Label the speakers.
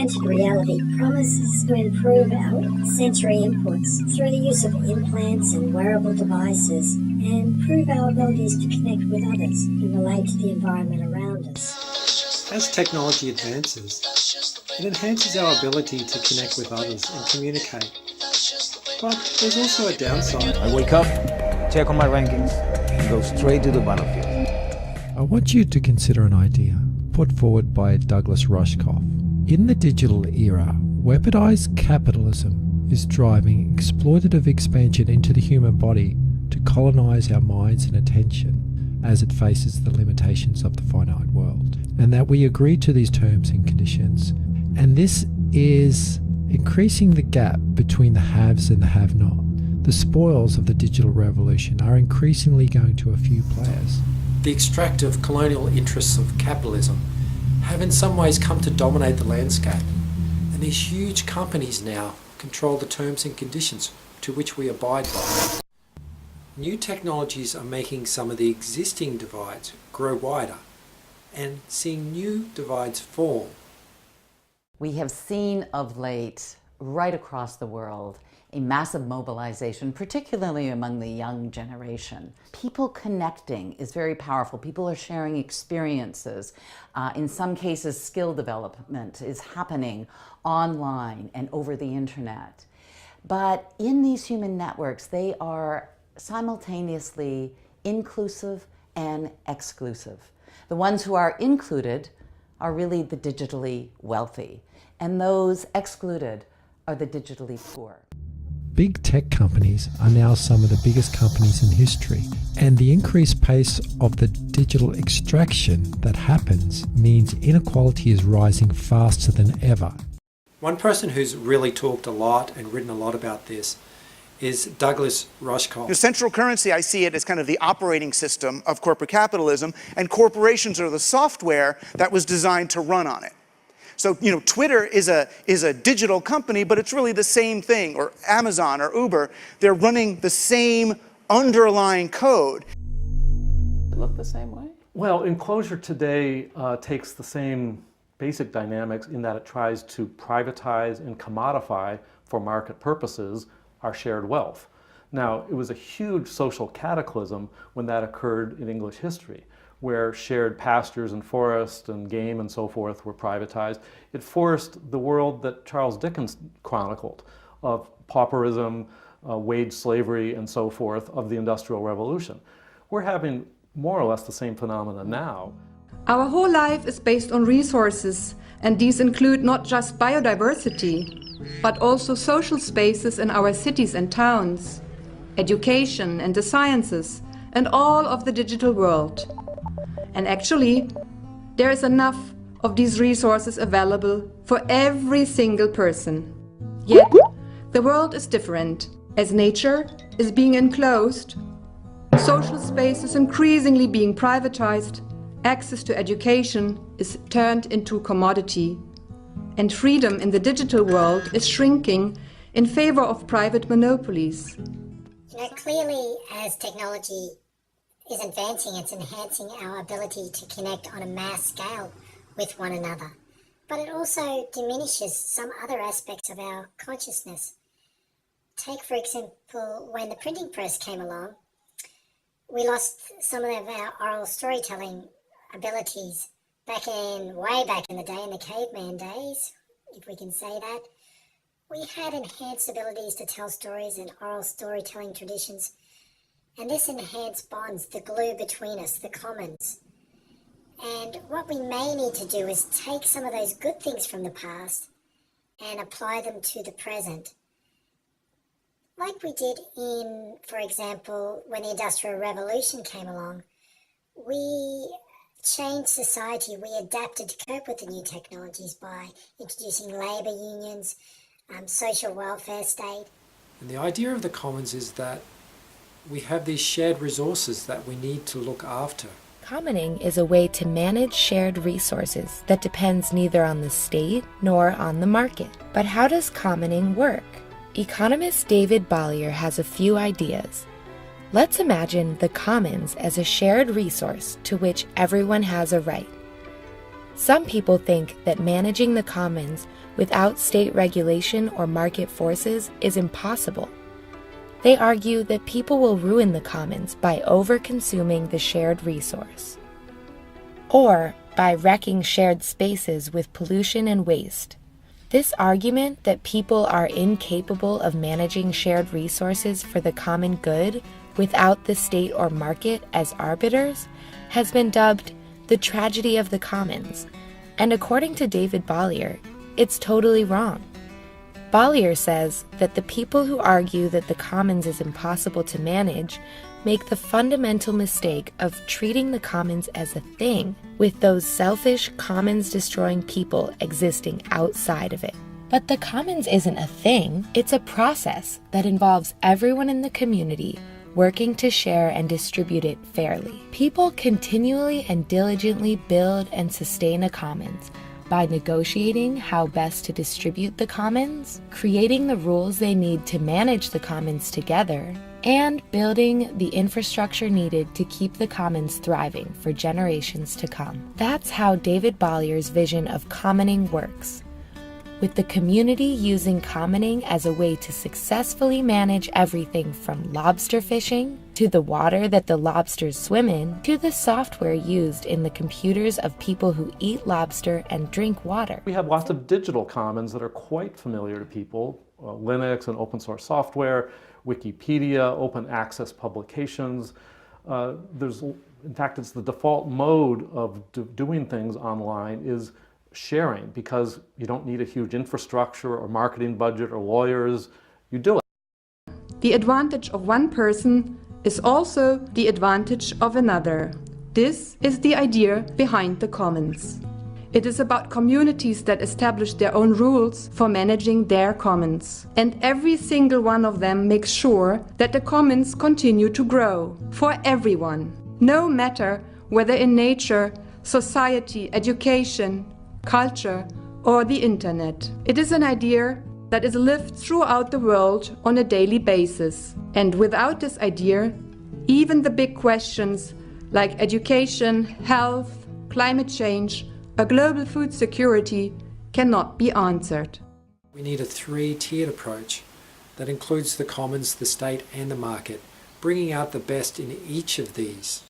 Speaker 1: augmented reality promises to improve our sensory inputs through the use of implants and wearable devices and improve our abilities to connect with others and relate to the environment around us.
Speaker 2: As technology advances, it enhances our ability to connect with others and communicate. But there's also a downside.
Speaker 3: I wake up, check on my rankings, and go straight to the battlefield.
Speaker 4: I want you to consider an idea put forward by Douglas Rushkoff. In the digital era, weaponized capitalism is driving exploitative expansion into the human body to colonize our minds and attention as it faces the limitations of the finite world. And that we agree to these terms and conditions. And this is increasing the gap between the haves and the have-not. The spoils of the digital revolution are increasingly going to a few players.
Speaker 2: The extractive colonial interests of capitalism have in some ways come to dominate the landscape, and these huge companies now control the terms and conditions to which we abide by. New technologies are making some of the existing divides grow wider and seeing new divides fall.
Speaker 5: We have seen of late, right across the world, a massive mobilization, particularly among the young generation. People connecting is very powerful. People are sharing experiences. In some cases, skill development is happening online and over the internet. But in these human networks, they are simultaneously inclusive and exclusive. The ones who are included are really the digitally wealthy, and those excluded are the digitally poor.
Speaker 4: Big tech companies are now some of the biggest companies in history, and the increased pace of the digital extraction that happens means inequality is rising faster than ever.
Speaker 2: One person who's really talked a lot and written a lot about this is Douglas Rushkoff.
Speaker 6: The central currency, I see it as kind of the operating system of corporate capitalism, and corporations are the software that was designed to run on it. So, Twitter is a digital company, but it's really the same thing, or Amazon or Uber. They're running the same underlying code.
Speaker 7: It look the same way? Well, enclosure today takes the same basic dynamics in that it tries to privatize and commodify for market purposes our shared wealth. Now, it was a huge social cataclysm when that occurred in English history, where shared pastures and forests and game and so forth were privatized. It forced the world that Charles Dickens chronicled of pauperism, wage slavery, and so forth of the Industrial Revolution. We're having more or less the same phenomena now.
Speaker 8: Our whole life is based on resources, and these include not just biodiversity, but also social spaces in our cities and towns, education and the sciences, and all of the digital world. And actually, there is enough of these resources available for every single person. Yet, the world is different, as nature is being enclosed, social space is increasingly being privatized, access to education is turned into commodity, and freedom in the digital world is shrinking in favor of private monopolies.
Speaker 1: Clearly, as technology is advancing, it's enhancing our ability to connect on a mass scale with one another. But it also diminishes some other aspects of our consciousness. Take, for example, when the printing press came along, we lost some of our oral storytelling abilities. Way back in the day, in the caveman days, if we can say that, we had enhanced abilities to tell stories and oral storytelling traditions. And this enhanced bonds the glue between us, the commons. And what we may need to do is take some of those good things from the past and apply them to the present. Like we did in, for example, when the Industrial Revolution came along, we changed society, we adapted to cope with the new technologies by introducing labour unions, social welfare state.
Speaker 2: And the idea of the commons is that we have these shared resources that we need to look after.
Speaker 9: Commoning is a way to manage shared resources that depends neither on the state nor on the market. But how does commoning work? Economist David Bollier has a few ideas. Let's imagine the commons as a shared resource to which everyone has a right. Some people think that managing the commons without state regulation or market forces is impossible. They argue that people will ruin the commons by over-consuming the shared resource, or by wrecking shared spaces with pollution and waste. This argument that people are incapable of managing shared resources for the common good without the state or market as arbiters has been dubbed the tragedy of the commons, and according to David Bollier, it's totally wrong. Bollier says that the people who argue that the commons is impossible to manage make the fundamental mistake of treating the commons as a thing, with those selfish, commons-destroying people existing outside of it. But the commons isn't a thing, it's a process that involves everyone in the community working to share and distribute it fairly. People continually and diligently build and sustain a commons by negotiating how best to distribute the commons, creating the rules they need to manage the commons together, and building the infrastructure needed to keep the commons thriving for generations to come. That's how David Bollier's vision of commoning works, with the community using commoning as a way to successfully manage everything from lobster fishing, to the water that the lobsters swim in, to the software used in the computers of people who eat lobster and drink water.
Speaker 7: We have lots of digital commons that are quite familiar to people, Linux and open source software, Wikipedia, open access publications. In fact, it's the default mode of doing things online is sharing, because you don't need a huge infrastructure or marketing budget or lawyers. You do it.
Speaker 8: The advantage of one person is also the advantage of another. This is the idea behind the commons. It is about communities that establish their own rules for managing their commons. And every single one of them makes sure that the commons continue to grow for everyone, no matter whether in nature, society, education, culture, or the internet. It is an idea that is lived throughout the world on a daily basis. And without this idea, even the big questions like education, health, climate change, or global food security cannot be answered.
Speaker 2: We need a three-tiered approach that includes the commons, the state, and the market, bringing out the best in each of these.